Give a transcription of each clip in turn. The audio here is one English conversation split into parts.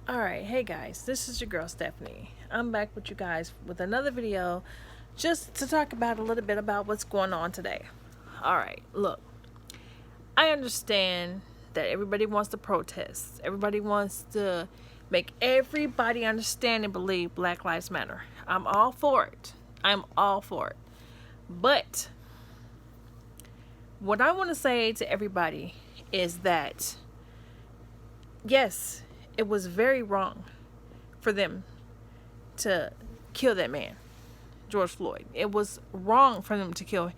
Alright, hey guys, this is your girl Stephanie. I'm back with you guys with another video just to talk about a little bit about what's going on today. Alright, look, I understand that everybody wants to protest, everybody wants to make everybody understand and believe Black Lives Matter. I'm all for it. I'm all for it. But what I want to say to everybody is that yes, it was very wrong for them to kill that man, George Floyd. It was wrong for them to kill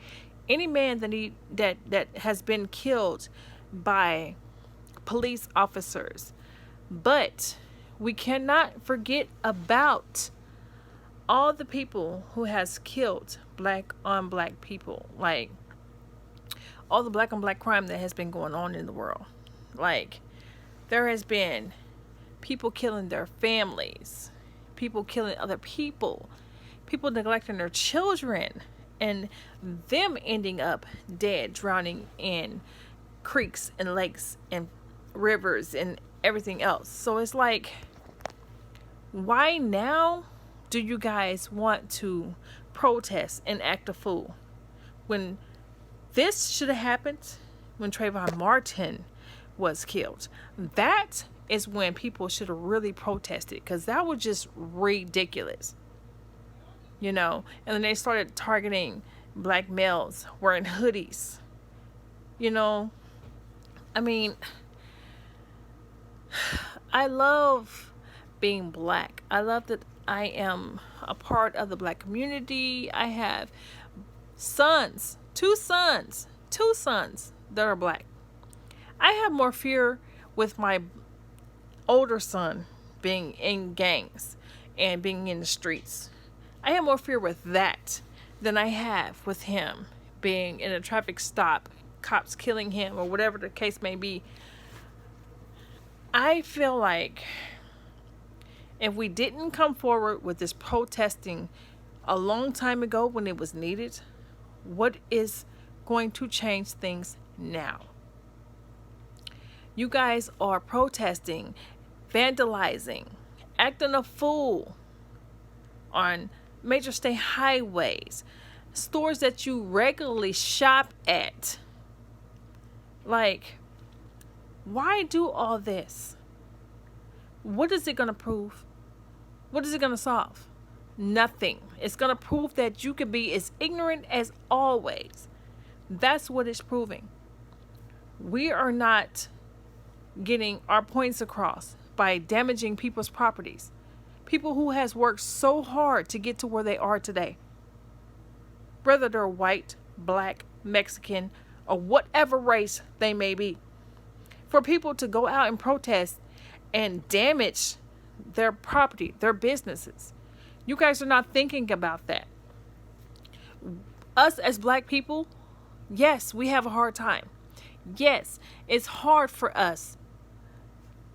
any man that has been killed by police officers. But we cannot forget about all the people who has killed black on black people, like all the black on black crime that has been going on in the world. Like, there has been people killing their families, people killing other people, people neglecting their children, and them ending up dead, drowning in creeks and lakes and rivers and everything else. So it's like, why now do you guys want to protest and act a fool when this should have happened when Trayvon Martin was killed? That is when people should have really protested, because that was just ridiculous, And then they started targeting black males wearing hoodies, you know. I mean, I love being black. I love that I am a part of the black community. I have sons, two sons that are black. I have more fear with my older son being in gangs and being in the streets. I have more fear with that than I have with him being in a traffic stop, cops killing him, or whatever the case may be. I feel like if we didn't come forward with this protesting a long time ago when it was needed, what is going to change things now? You guys are protesting, vandalizing, acting a fool on major state highways, stores that you regularly shop at. Like, why do all this? What is it going to prove? What is it going to solve? Nothing. It's going to prove that you can be as ignorant as always. That's what it's proving. We are not getting our points across by damaging people's properties. People who has worked so hard to get to where they are today. Whether they're white, black, Mexican, or whatever race they may be. For people to go out and protest and damage their property, their businesses. You guys are not thinking about that. Us as black people, yes, we have a hard time. Yes, it's hard for us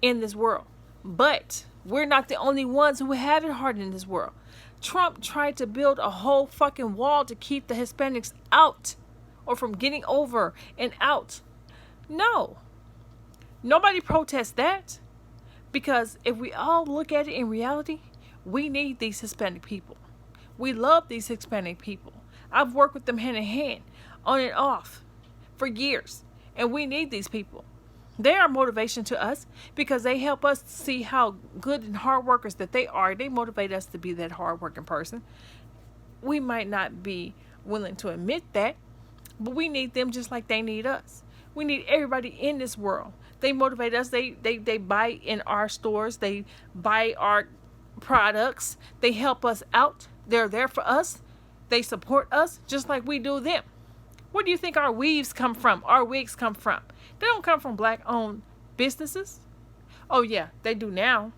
in this world. But we're not the only ones who have it hard in this world. Trump tried to build a whole fucking wall to keep the Hispanics out or from getting over and out. No. Nobody protests that. Because if we all look at it in reality, we need these Hispanic people. We love these Hispanic people. I've worked with them hand in hand, on and off, for years. And we need these people. They are motivation to us because they help us see how good and hard workers that they are. They motivate us to be that hard-working person. We might not be willing to admit that, but we need them just like they need us. We need everybody in this world. They motivate us. They buy in our stores. They buy our products. They help us out. They're there for us. They support us just like we do them. Where do you think our weaves come from? Our wigs come from? They don't come from black-owned businesses. Oh, yeah, they do now.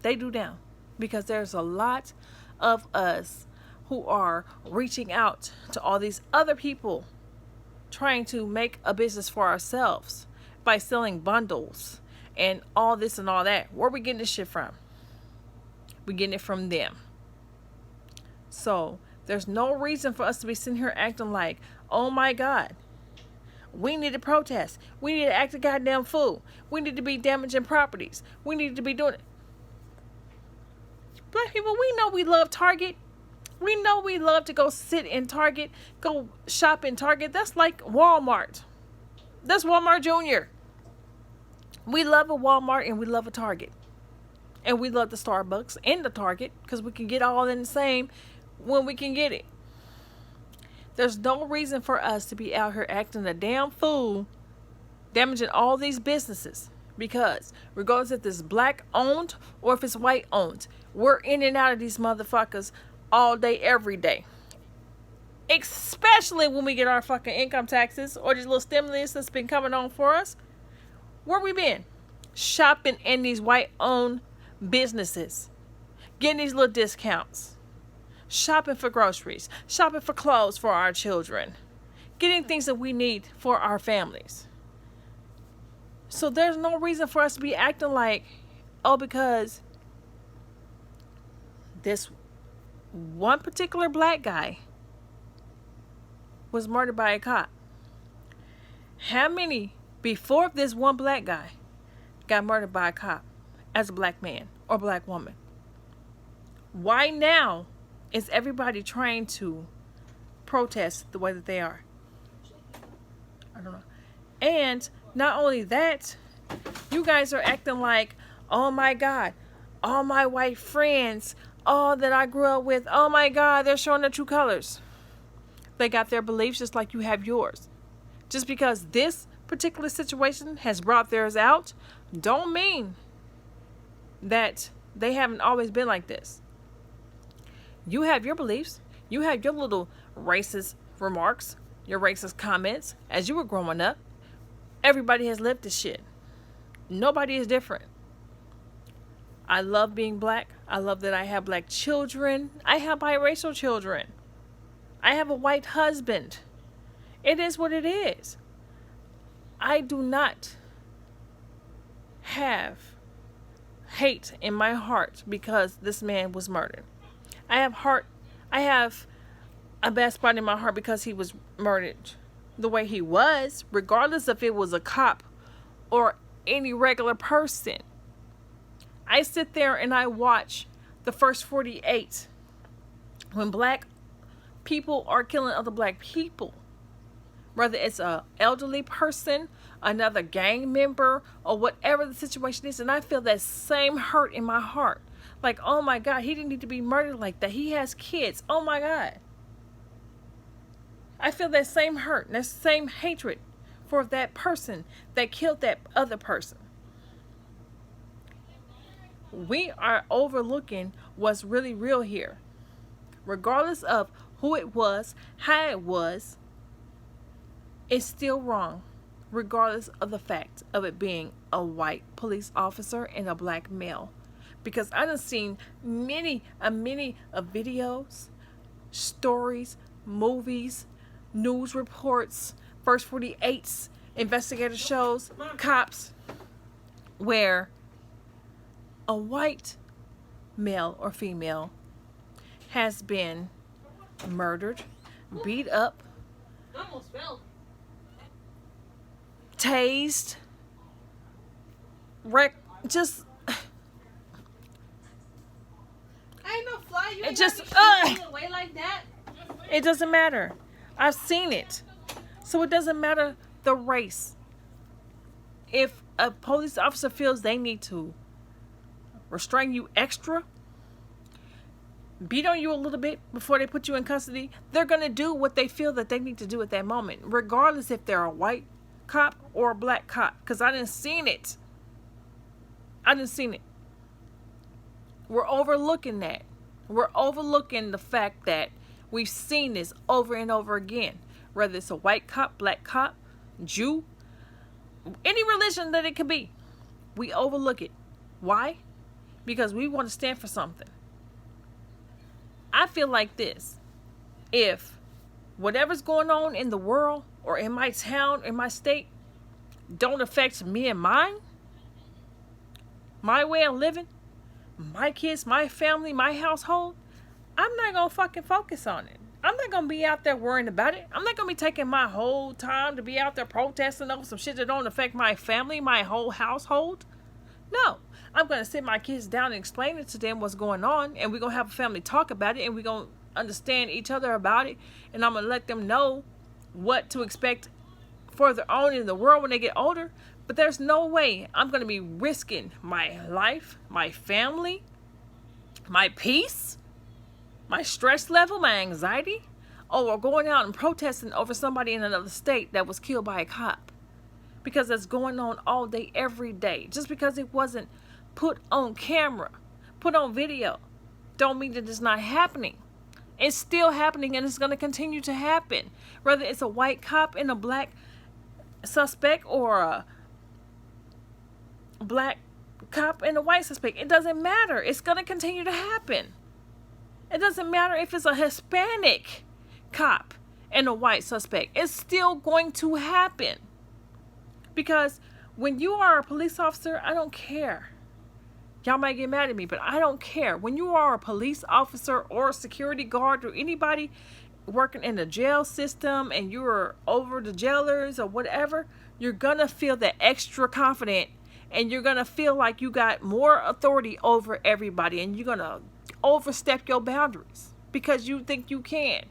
They do now. Because there's a lot of us who are reaching out to all these other people trying to make a business for ourselves by selling bundles and all this and all that. Where are we getting this shit from? We're getting it from them. So there's no reason for us to be sitting here acting like, oh my God, We need to protest. We need to act a goddamn fool. We need to be damaging properties. We need to be doing it. Black people, we know we love Target. We know we love to go sit in Target, go shop in Target. That's like Walmart. That's Walmart Junior. We love a Walmart and we love a Target. And we love the Starbucks and the Target because we can get all in the same when we can get it. There's no reason for us to be out here acting a damn fool, damaging all these businesses. Because regardless if it's black owned or if it's white owned, we're in and out of these motherfuckers all day, every day. Especially when we get our fucking income taxes or these little stimulus that's been coming on for us. Where we been? Shopping in these white owned businesses. Getting these little discounts. Shopping for groceries. Shopping for clothes for our children. Getting things that we need for our families. So there's no reason for us to be acting like, oh, because this one particular black guy was murdered by a cop. How many before this one black guy got murdered by a cop as a black man or black woman? Why now is everybody trying to protest the way that they are? I don't know. And not only that, you guys are acting like, oh my God, all my white friends, all that I grew up with, oh my God, they're showing their true colors. They got their beliefs just like you have yours. Just because this particular situation has brought theirs out, don't mean that they haven't always been like this. You have your beliefs. You have your little racist remarks, your racist comments as you were growing up. Everybody has lived this shit. Nobody is different. I love being black. I love that I have black children. I have biracial children. I have a white husband. It is what it is. I do not have hate in my heart because this man was murdered. I have a bad spot in my heart because he was murdered the way he was, regardless if it was a cop or any regular person. I sit there and I watch the first 48 when black people are killing other black people, whether it's a elderly person, another gang member, or whatever the situation is, and I feel that same hurt in my heart. Like, oh my God, he didn't need to be murdered like that. He has kids. Oh my God. I feel that same hurt and that same hatred for that person that killed that other person. We are overlooking what's really real here. Regardless of who it was, how it was, it's still wrong. Regardless of the fact of it being a white police officer and a black male. Because I done seen many of videos, stories, movies, news reports, first 48s, investigator shows, cops, where a white male or female has been murdered, beat up, tased, just ain't no fly. You it ain't just away like that. it doesn't matter. I've seen it. So it doesn't matter the race. If a police officer feels they need to restrain you extra, beat on you a little bit before they put you in custody, they're going to do what they feel that they need to do at that moment, regardless if they're a white cop or a black cop. Because I didn't seen it. We're overlooking that. We're overlooking the fact that we've seen this over and over again. Whether it's a white cop, black cop, Jew, any religion that it could be. We overlook it. Why? Because we want to stand for something. I feel like this. If whatever's going on in the world or in my town, in my state, don't affect me and mine, my way of living, my kids, my family, my household, I'm not going to fucking focus on it. I'm not going to be out there worrying about it. I'm not going to be taking my whole time to be out there protesting over some shit that don't affect my family, my whole household. No. I'm going to sit my kids down and explain it to them what's going on, and we're going to have a family talk about it, and we're going to understand each other about it, and I'm going to let them know what to expect further on in the world when they get older. But there's no way I'm going to be risking my life, my family, my peace, my stress level, my anxiety, or going out and protesting over somebody in another state that was killed by a cop. Because that's going on all day, every day. Just because it wasn't put on camera, put on video, don't mean that it's not happening. It's still happening, and it's going to continue to happen. Whether it's a white cop and a black suspect, or a black cop and a white suspect, it doesn't matter. It's going to continue to happen. It doesn't matter if it's a Hispanic cop and a white suspect. It's still going to happen. Because when you are a police officer, I don't care. Y'all might get mad at me, but I don't care. When you are a police officer or a security guard or anybody working in the jail system and you're over the jailers or whatever, you're going to feel that extra confident, and you're going to feel like you got more authority over everybody, and you're going to overstep your boundaries because you think you can.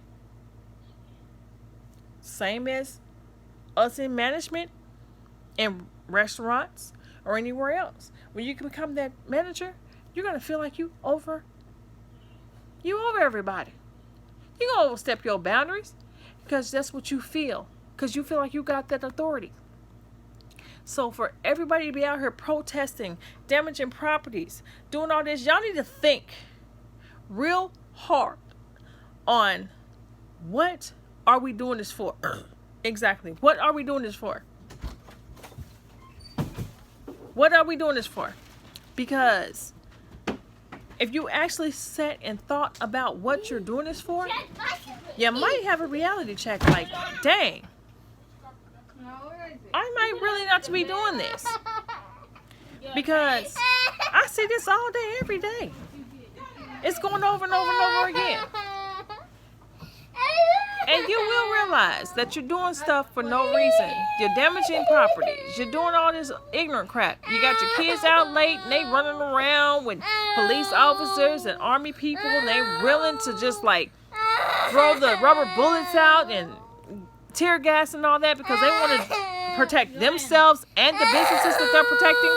Same as us in management, in restaurants, or anywhere else. When you can become that manager, you're going to feel like you over everybody. You're going to overstep your boundaries because that's what you feel. Because you feel like you got that authority. So for everybody to be out here protesting, damaging properties, doing all this, y'all need to think real hard on what are we doing this for? Exactly. What are we doing this for? What are we doing this for? Because if you actually sat and thought about what you're doing this for, you might have a reality check like, dang, I might really not to be doing this. Because I see this all day, every day. It's going over and over and over again. And you will realize that you're doing stuff for no reason. You're damaging properties. You're doing all this ignorant crap. You got your kids out late and they running around with police officers and army people, and they willing to just like throw the rubber bullets out and tear gas and all that because they want to protect themselves and the businesses that they're protecting.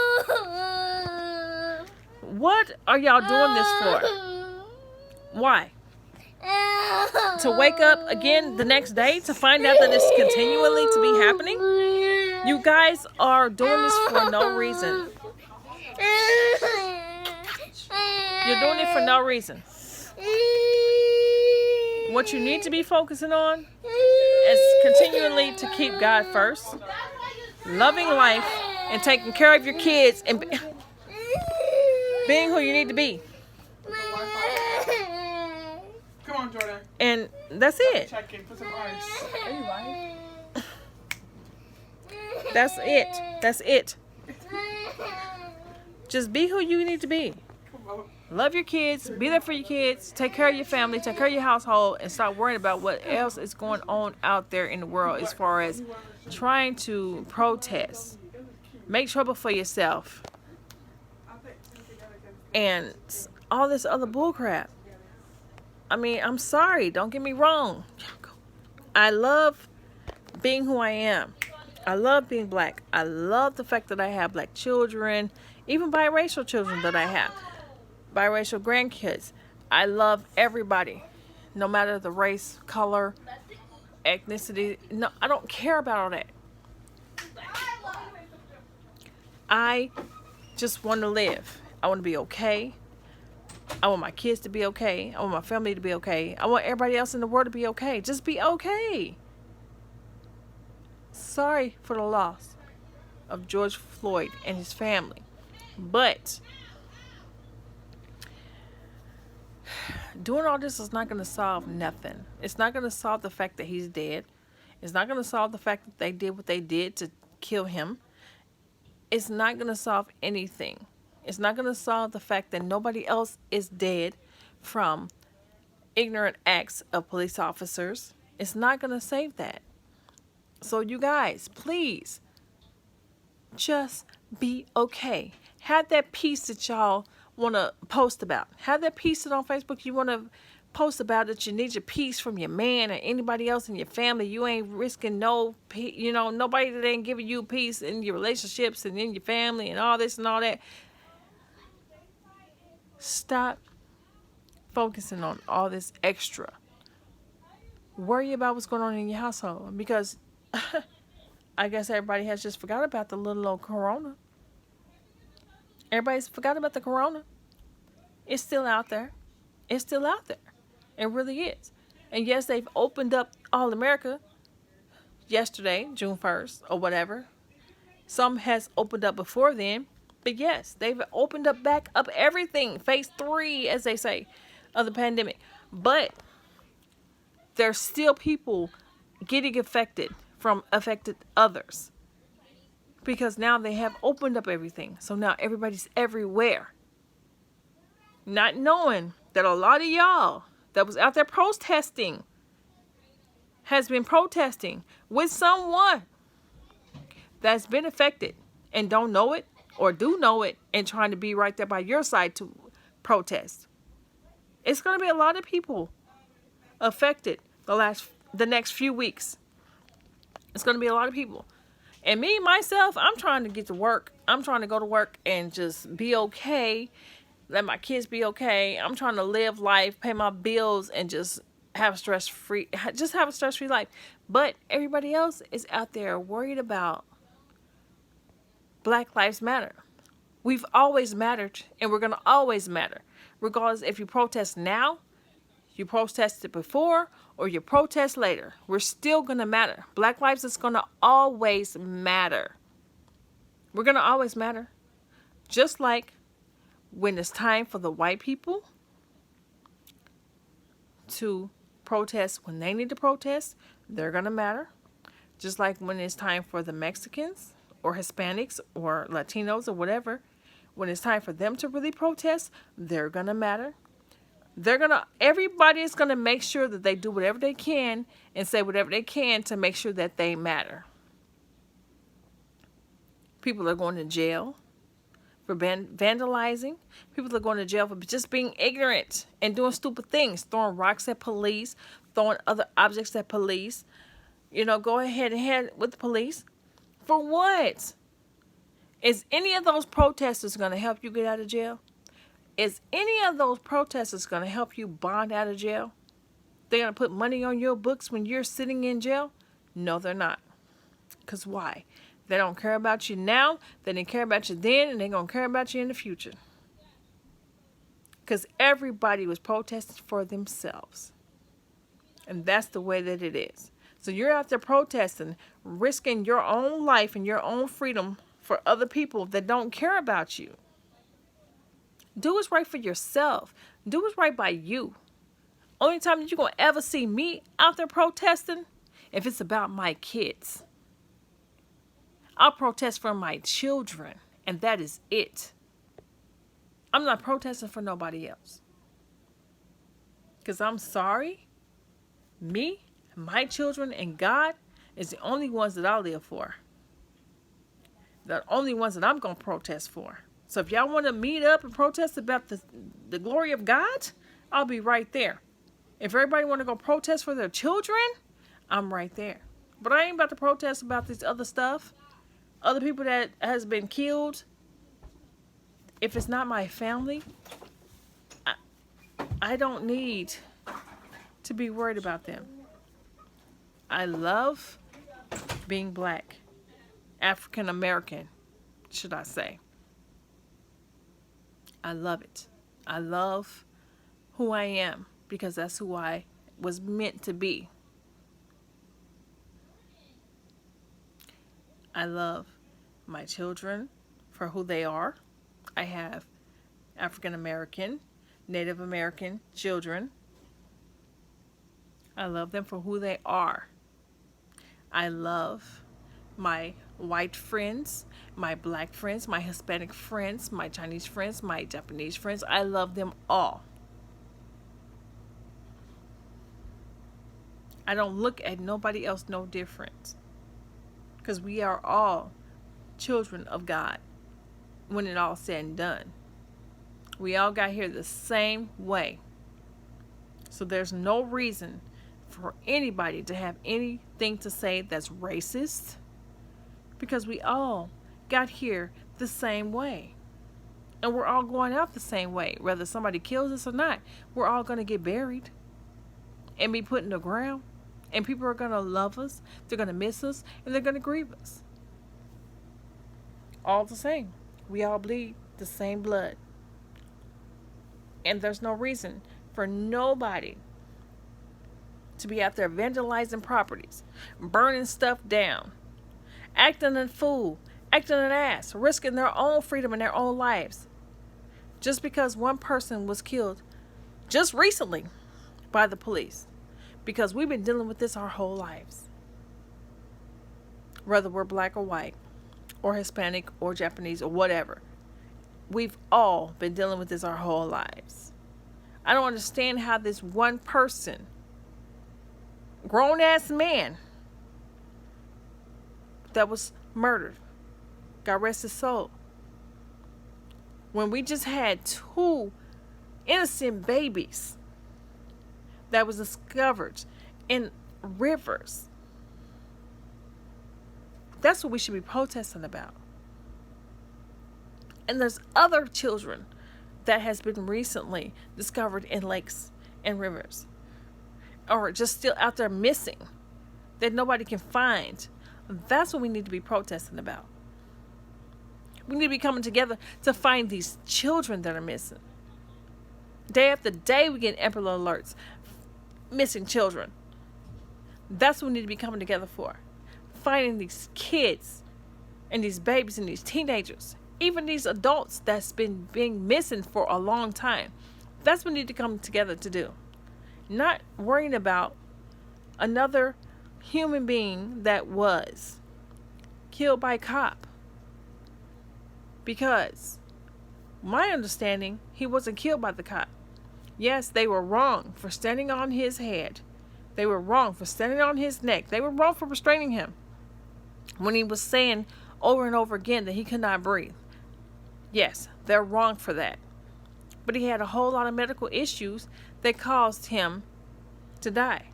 What are y'all doing this for? Why? To wake up again the next day to find out that it's continually to be happening? You guys are doing this for no reason. You're doing it for no reason. What you need to be focusing on is continually to keep God first, loving life, and taking care of your kids, and being who you need to be. Come on, Jordan. And that's it. Check in. Put some ice. Are you right? That's it. That's it. Just be who you need to be. Come on. Love your kids. Be there for your kids. Take care of your family. Take care of your household. And stop worrying about what else is going on out there in the world as far as trying to protest. Make trouble for yourself. And all this other bullcrap. I mean, I'm sorry. Don't get me wrong. I love being who I am. I love being black. I love the fact that I have black children, even biracial children that I have, biracial grandkids. I love everybody, no matter the race, color, ethnicity. No, I don't care about all that. I just want to live. I want to be okay. I want my kids to be okay. I want my family to be okay. I want everybody else in the world to be okay. Just be okay. Sorry for the loss of George Floyd and his family. But doing all this is not going to solve nothing. It's not going to solve the fact that he's dead. It's not going to solve the fact that they did what they did to kill him. It's not going to solve anything. It's not going to solve the fact that nobody else is dead from ignorant acts of police officers. It's not going to save that. So you guys, please, just be okay. Have that piece that y'all want to post about. Have that piece that on Facebook you want to post about, that you need your peace from your man or anybody else in your family. You ain't risking nobody that ain't giving you peace in your relationships and in your family and all this and all that. Stop focusing on all this extra. Worry about what's going on in your household, because I guess everybody has just forgot about the little old corona. Everybody's forgot about the corona. It's still out there. It's still out there. It really is. And yes, they've opened up all America yesterday, June 1st, or whatever. Some has opened up before then. But yes, they've opened up back up everything. Phase 3, as they say, of the pandemic. But there's still people getting affected from affected others. Because now they have opened up everything. So now everybody's everywhere. Not knowing that a lot of y'all that was out there protesting has been protesting with someone that's been affected and don't know it, or do know it and trying to be right there by your side to protest. It's going to be a lot of people affected the next few weeks. It's going to be a lot of people. And me, myself, I'm trying to get to work. I'm trying to go to work and just be okay. Let my kids be okay. I'm trying to live life, pay my bills, and just have a stress-free life. But everybody else is out there worried about Black Lives Matter. We've always mattered, and we're going to always matter. Regardless if you protest now, you protested before, or you protest later. We're still going to matter. Black lives is going to always matter. We're going to always matter. Just like when it's time for the white people to protest when they need to protest, they're going to matter. Just like when it's time for the Mexicans or Hispanics or Latinos or whatever, when it's time for them to really protest, they're going to matter. Everybody is going to make sure that they do whatever they can and say whatever they can to make sure that they matter. People are going to jail for vandalizing. People are going to jail for just being ignorant and doing stupid things, throwing rocks at police, throwing other objects at police. Go ahead with the police. For what? Is any of those protesters going to help you get out of jail? Is any of those protesters going to help you bond out of jail? They're going to put money on your books when you're sitting in jail? No, they're not. Because why? They don't care about you now, they didn't care about you then, and they're going to care about you in the future. Because everybody was protesting for themselves. And that's the way that it is. So you're out there protesting, risking your own life and your own freedom for other people that don't care about you. Do what's right for yourself. Do what's right by you. Only time that you're going to ever see me out there protesting, if it's about my kids. I'll protest for my children, and that is it. I'm not protesting for nobody else. Because I'm sorry, me, my children, and God is the only ones that I live for. The only ones that I'm going to protest for. So if y'all want to meet up and protest about the glory of God, I'll be right there. If everybody want to go protest for their children, I'm right there. But I ain't about to protest about this other stuff. Other people that has been killed. If it's not my family, I don't need to be worried about them. I love being Black. African American, should I say. I love it. I love who I am because that's who I was meant to be. I love my children for who they are. I have African American, Native American children. I love them for who they are. I love my white friends, my Black friends, my Hispanic friends, my Chinese friends, my Japanese friends. I love them all. I don't look at nobody else no different. Because we are all children of God when it all said and done. We all got here the same way. So there's no reason for anybody to have anything to say that's racist, because we all got here the same way. And we're all going out the same way. Whether somebody kills us or not, we're all going to get buried and be put in the ground. And people are going to love us, they're going to miss us, and they're going to grieve us. All the same. We all bleed the same blood. And there's no reason for nobody to be out there vandalizing properties, burning stuff down, acting a fool, acting an ass, risking their own freedom and their own lives. Just because one person was killed just recently by the police. Because we've been dealing with this our whole lives. Whether we're black or white, or Hispanic, or Japanese, or whatever. We've all been dealing with this our whole lives. I don't understand how this one person, grown-ass man, that was murdered, God rest his soul, when we just had 2 innocent babies that was discovered in rivers. That's what we should be protesting about. And there's other children that has been recently discovered in lakes and rivers, or just still out there missing, that nobody can find. That's what we need to be protesting about. We need to be coming together to find these children that are missing. Day after day we get Amber alerts, missing children. That's what we need to be coming together for. Finding these kids and these babies and these teenagers, even these adults that's been being missing for a long time. That's what we need to come together to do. Not worrying about another human being that was killed by a cop. Because my understanding, he wasn't killed by the cop. Yes, they were wrong for standing on his head. They were wrong for standing on his neck. They were wrong for restraining him when he was saying over and over again that he could not breathe. Yes, they're wrong for that. But he had a whole lot of medical issues that caused him to die.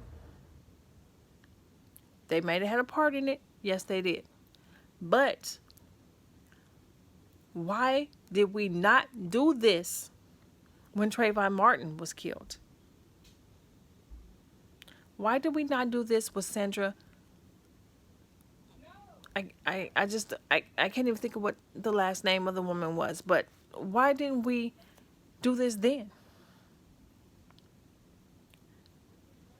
They may have had a part in it. Yes, they did. But why did we not do this when Trayvon Martin was killed? Why did we not do this with Sandra? I can't even think of what the last name of the woman was, but why didn't we do this then?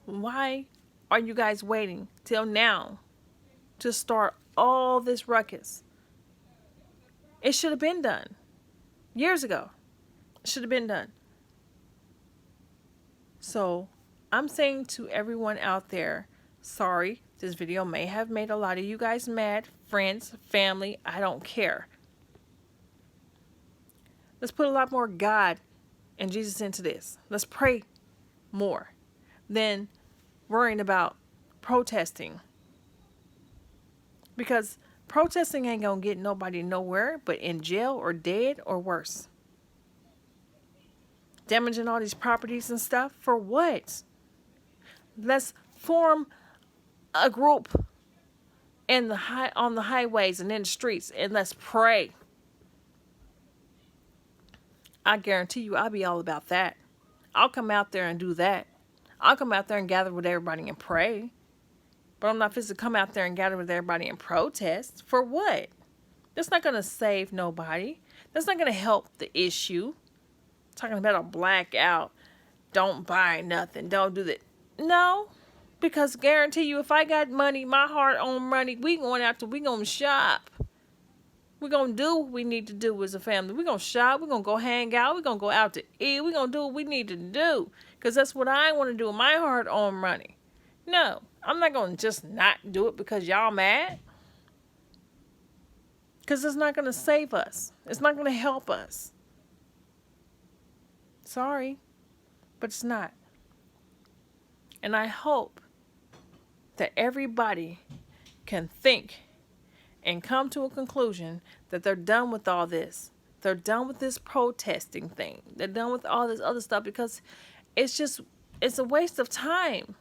Why are you guys waiting till now to start all this ruckus? It should have been done years ago. It should have been done. So I'm saying to everyone out there, sorry, this video may have made a lot of you guys mad, friends, family, I don't care. Let's put a lot more God and Jesus into this. Let's pray more than worrying about protesting. Because protesting ain't gonna get nobody nowhere but in jail or dead or worse. Damaging all these properties and stuff for what? Let's form a group on the highways and in the streets, and let's pray. I guarantee you I'll be all about that. I'll come out there and do that. I'll come out there and gather with everybody and pray. But I'm not supposed to come out there and gather with everybody and protest. For what? That's not going to save nobody. That's not going to help the issue. Talking about a blackout. Don't buy nothing. Don't do that. No. Because guarantee you, if I got money, my hard-earned money, we going out there, we going to shop. We're going to do what we need to do as a family. We're going to shop. We're going to go hang out. We're going to go out to eat. We're going to do what we need to do. Because that's what I want to do with my hard-earned money. No. I'm not going to just not do it because y'all mad. Because it's not going to save us. It's not going to help us. Sorry. But it's not. And I hope that everybody can think and come to a conclusion that they're done with all this. They're done with this protesting thing. They're done with all this other stuff because it's a waste of time.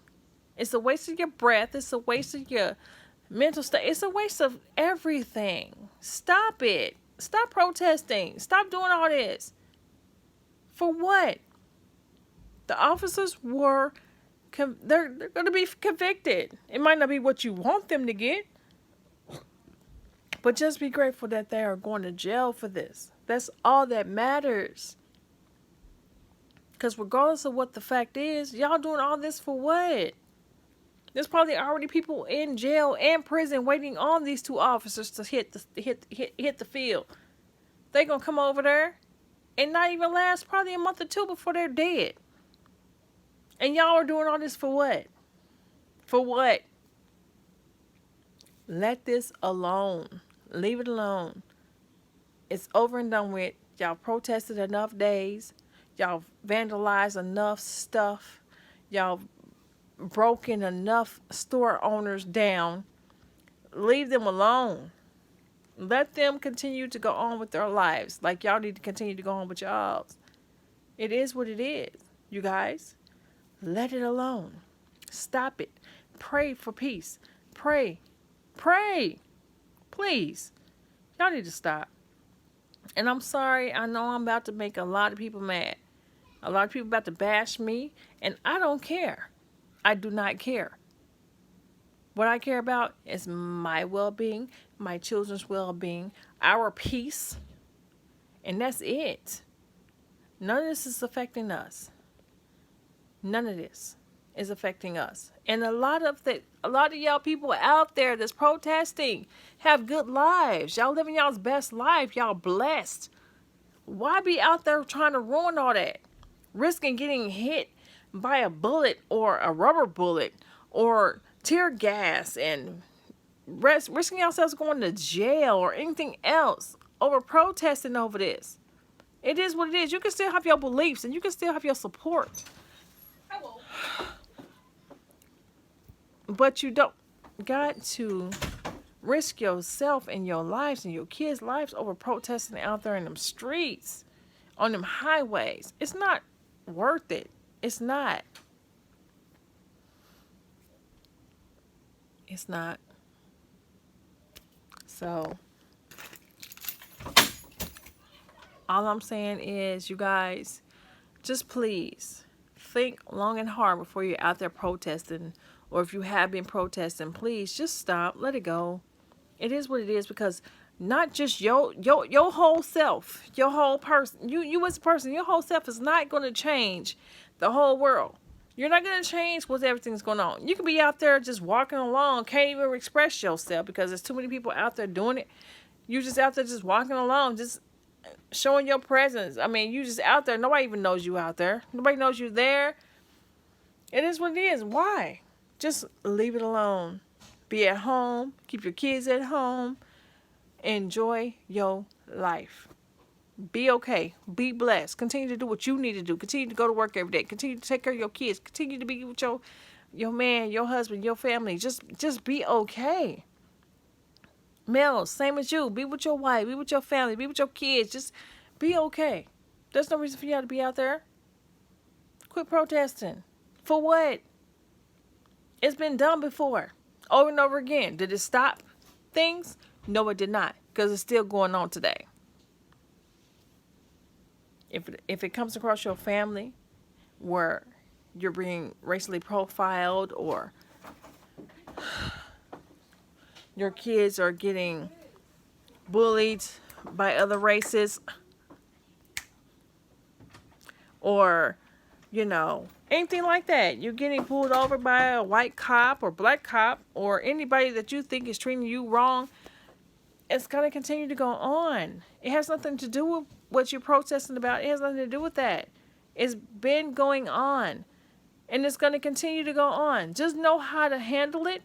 It's a waste of your breath. It's a waste of your mental state. It's a waste of everything. Stop it. Stop protesting. Stop doing all this. For what? The officers were, they're going to be convicted. It might not be what you want them to get, but just be grateful that they are going to jail for this. That's all that matters. Because regardless of what the fact is, y'all doing all this for what? There's probably already people in jail and prison waiting on these two officers to hit the field. They gonna come over there and not even last probably a month or two before they're dead. And y'all are doing all this for what? For what? Let this alone. Leave it alone. It's over and done with. Y'all protested enough days. Y'all vandalized enough stuff. Y'all broken enough store owners down. Leave them alone. Let them continue to go on with their lives like y'all need to continue to go on with y'all's. It is what it is, you guys. Let it alone. Stop it. Pray for peace. Pray. Pray. Please. Y'all need to stop. And I'm sorry. I know I'm about to make a lot of people mad. A lot of people about to bash me. And I don't care. I do not care. What I care about is my well-being, my children's well-being, our peace. And that's it. None of this is affecting us. None of this is affecting us. And a lot of y'all people out there that's protesting have good lives. Y'all living y'all's best life. Y'all blessed. Why be out there trying to ruin all that? Risking getting hit by a bullet or a rubber bullet or tear gas and risking yourselves going to jail or anything else over protesting over this. It is what it is. You can still have your beliefs and you can still have your support. But you don't got to risk yourself and your lives and your kids' lives over protesting out there in them streets, on them highways. It's not worth it. It's not. It's not. So, all I'm saying is, you guys, just please think long and hard before you're out there protesting, or if you have been protesting, please just stop. Let it go. It is what it is, because not just your whole self, your whole person, you as a person, your whole self is not going to change the whole world. You're not going to change what everything's going on. You can be out there just walking along, can't even express yourself because there's too many people out there doing it. You just out there just walking along, just showing your presence. I mean, you just out there. Nobody even knows you out there. Nobody knows you there. It is what it is. Why? Just leave it alone. Be at home. Keep your kids at home. Enjoy your life. Be okay. Be blessed. Continue to do what you need to do. Continue to go to work every day. Continue to take care of your kids. Continue to be with your man, your husband, your family. Just be okay. Males, same as you. Be with your wife. Be with your family. Be with your kids. Just be okay. There's no reason for y'all to be out there. Quit protesting. For what? It's been done before. Over and over again. Did it stop things? No, it did not. Because it's still going on today. If it comes across your family where you're being racially profiled or your kids are getting bullied by other races or, anything like that, you're getting pulled over by a white cop or black cop or anybody that you think is treating you wrong, it's going to continue to go on. It has nothing to do with what you're protesting about. It has nothing to do with that. It's been going on. And it's going to continue to go on. Just know how to handle it.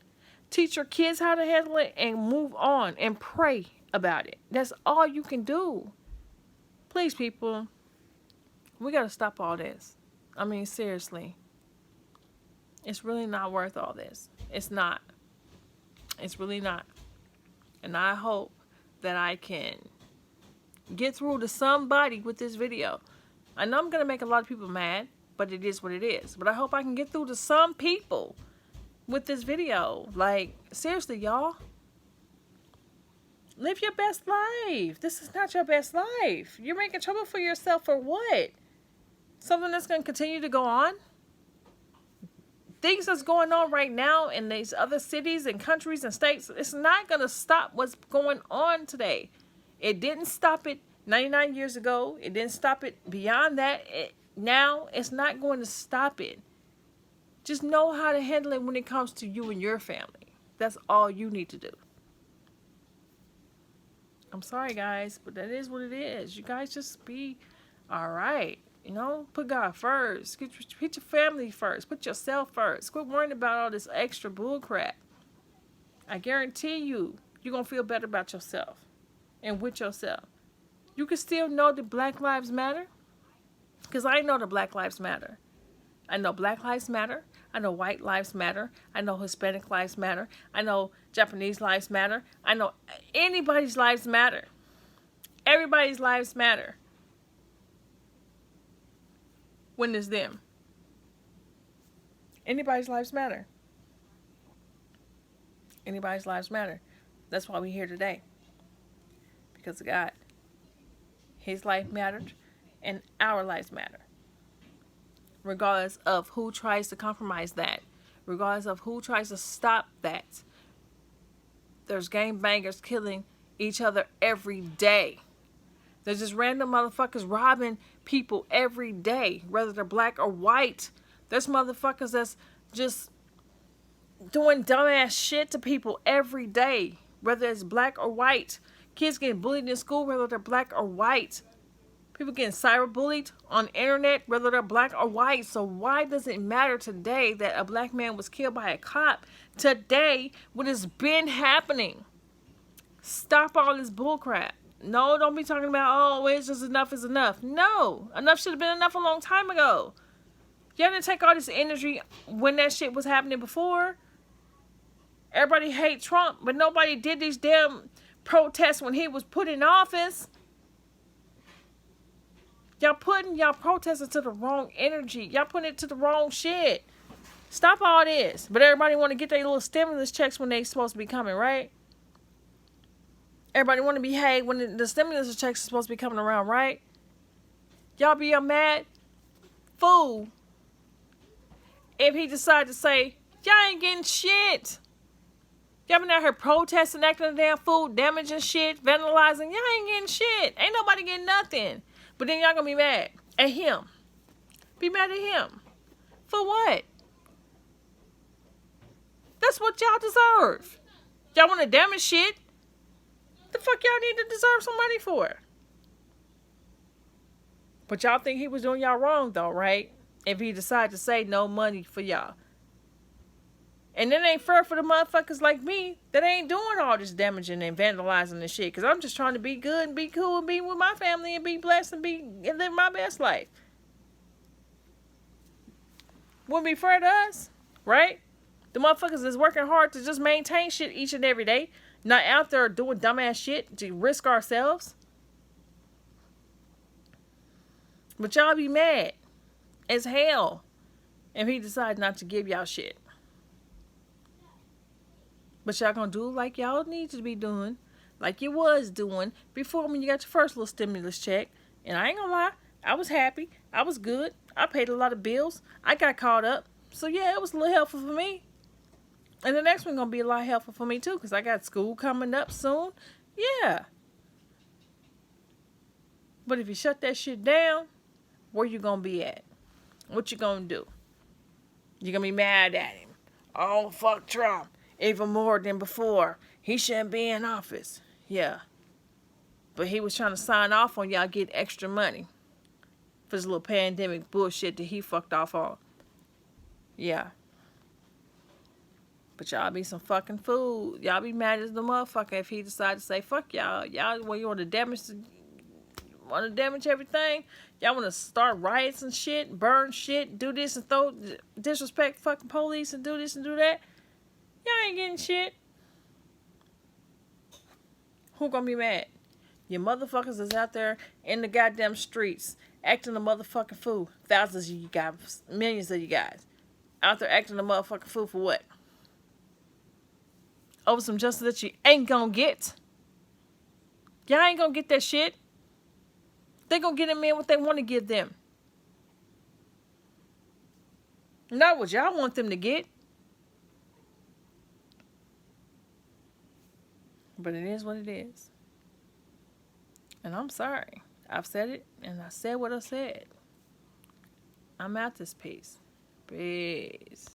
Teach your kids how to handle it and move on and pray about it. That's all you can do. Please, people, we got to stop all this. I mean, seriously. It's really not worth all this. It's not. It's really not. And I hope that I can get through to somebody with this video. I know I'm going to make a lot of people mad, but it is what it is. But I hope I can get through to some people with this video. Like, seriously, y'all. Live your best life. This is not your best life. You're making trouble for yourself for what? Something that's going to continue to go on? Things that's going on right now in these other cities and countries and states, it's not going to stop what's going on today. It didn't stop it 99 years ago. It didn't stop it beyond that. Now, it's not going to stop it. Just know how to handle it when it comes to you and your family. That's all you need to do. I'm sorry, guys, but that is what it is. You guys just be all right. You know, put God first. Put your family first. Put yourself first. Quit worrying about all this extra bull crap. I guarantee you, you're going to feel better about yourself and with yourself. You can still know that Black Lives Matter, because I know that Black Lives Matter. I know Black Lives Matter. I know White Lives Matter. I know Hispanic Lives Matter. I know Japanese Lives Matter. I know anybody's lives matter. Everybody's lives matter when it's them. Anybody's lives matter. Anybody's lives matter. That's why we're here today. Because of God. His life mattered and our lives matter. Regardless of who tries to compromise that. Regardless of who tries to stop that. There's gangbangers killing each other every day. There's just random motherfuckers robbing people every day. Whether they're black or white. There's motherfuckers that's just doing dumbass shit to people every day. Whether it's black or white. Kids getting bullied in school whether they're black or white. People getting cyberbullied on the internet, whether they're black or white. So why does it matter today that a black man was killed by a cop? Today, what has been happening? Stop all this bullcrap. No, don't be talking about, oh, it's just enough is enough. No, enough should have been enough a long time ago. Y'all didn't take all this energy when that shit was happening before. Everybody hate Trump, but nobody did these damn protests when he was put in office. Y'all putting y'all protesting to the wrong energy. Y'all putting it to the wrong shit. Stop all this. But everybody want to get their little stimulus checks when they supposed to be coming, right? Everybody want to behave when the stimulus checks are supposed to be coming around, right? Y'all be a mad fool if he decide to say, y'all ain't getting shit. Y'all been out here protesting, acting a damn fool, damaging shit, vandalizing. Y'all ain't getting shit. Ain't nobody getting nothing. But then y'all gonna be mad at him. Be mad at him. For what? That's what y'all deserve. Y'all want to damage shit? The fuck y'all need to deserve some money for? But y'all think he was doing y'all wrong though, right? If he decided to say no money for y'all. And it ain't fair for the motherfuckers like me that ain't doing all this damaging and vandalizing and shit. Because I'm just trying to be good and be cool and be with my family and be blessed and live my best life. Wouldn't be fair to us, right? The motherfuckers is working hard to just maintain shit each and every day. Not out there doing dumbass shit to risk ourselves. But y'all be mad as hell if he decides not to give y'all shit. But y'all gonna do like y'all need to be doing, like you was doing before when you got your first little stimulus check. And I ain't gonna lie, I was happy. I was good. I paid a lot of bills. I got caught up. So yeah, it was a little helpful for me. And the next one gonna be a lot helpful for me too, because I got school coming up soon. Yeah. But if you shut that shit down, where you gonna be at? What you gonna do? You gonna be mad at him. Oh, fuck Trump. Even more than before. He shouldn't be in office. Yeah. But he was trying to sign off on y'all getting extra money for this little pandemic bullshit that he fucked off on. Yeah. But y'all be some fucking fool. Y'all be mad as the motherfucker if he decide to say, fuck y'all. Y'all, well, you want to damage want to damage everything. Y'all want to start riots and shit, burn shit, do this and disrespect fucking police and do this and do that. Y'all ain't getting shit. Who gonna be mad? Your motherfuckers is out there in the goddamn streets acting a motherfucking fool. Thousands of you guys, millions of you guys, out there acting a motherfucking fool for what? Over some justice that you ain't gonna get. Y'all ain't gonna get that shit. They gonna get them in what they want to give them. Not what y'all want them to get. But it is what it is. And I'm sorry. I've said it, and I said what I said. I'm out this piece. Peace.